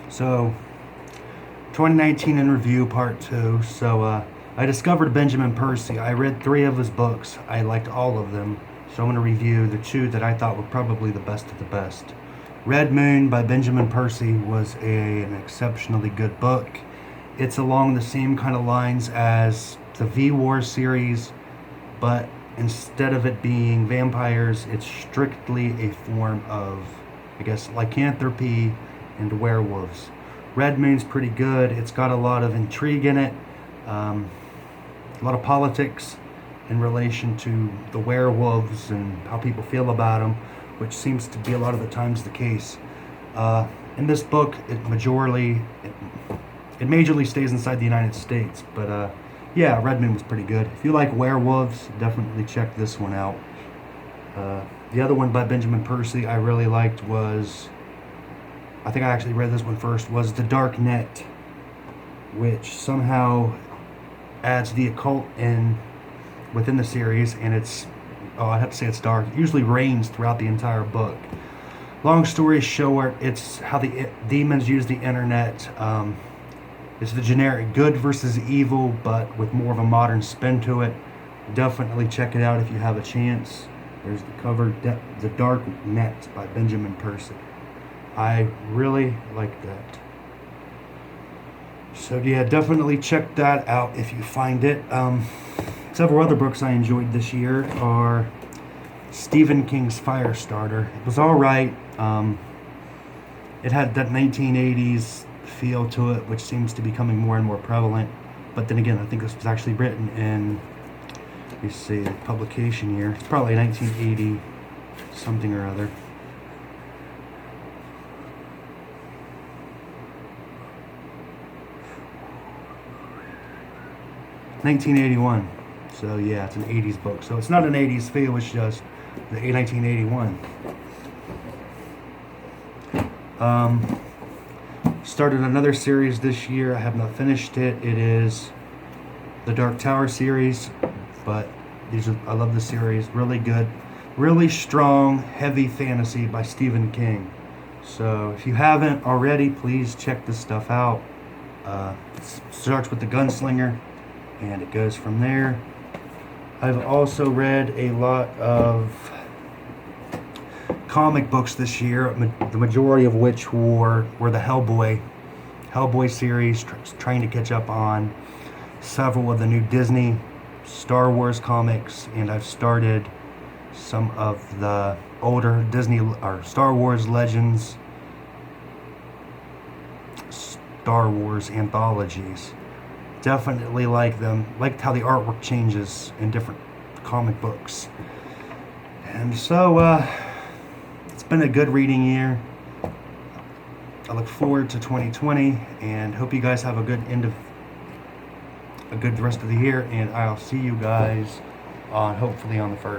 So, 2019 in review, part 2. So, I discovered Benjamin Percy. I read 3 of his books. I liked all of them. So, I'm going to review the 2 that I thought were probably the best of the best. Red Moon by Benjamin Percy was an exceptionally good book. It's along the same kind of lines as the V-War series, but instead of it being vampires, it's strictly a form of, I guess, lycanthropy and werewolves. Red Moon's pretty good. It's got a lot of intrigue in it, a lot of politics in relation to the werewolves and how people feel about them, which seems to be a lot of the times the case. In this book, it majorly stays inside the United States, but yeah, Red Moon was pretty good. If you like werewolves, definitely check this one out. The other one by Benjamin Percy I really liked was, I think I actually read this one first, was The Darknet, which somehow adds the occult in within the series, and I have to say it's dark. It usually rains throughout the entire book. Long story short, it's how the demons use the internet. It's the generic good versus evil, but with more of a modern spin to it. Definitely check it out if you have a chance. There's the cover, The Darknet by Benjamin Percy. I really like that. So yeah, definitely check that out if you find it. Several other books I enjoyed this year are Stephen King's Firestarter. It was alright. It had that 1980s feel to it, which seems to be becoming more and more prevalent. But then again, I think this was actually written in, let me see, the publication year. It's probably 1980 something or other. $1981. So yeah, it's an 80s book. So it's not an 80s feel, it's just the 1981. Started another series this year. I have not finished it. It is the Dark Tower series, but I love the series. Really good, really strong, heavy fantasy by Stephen King. So if you haven't already, please check this stuff out. It starts with the gunslinger, and it goes from there. I've also read a lot of comic books this year, the majority of which were the Hellboy series, trying to catch up on several of the new Disney Star Wars comics, and I've started some of the older Disney or Star Wars Legends, Star Wars anthologies. Definitely like them. Liked how the artwork changes in different comic books. And so, it's been a good reading year. I look forward to 2020 and hope you guys have a good rest of the year, and I'll see you guys hopefully on the 1st.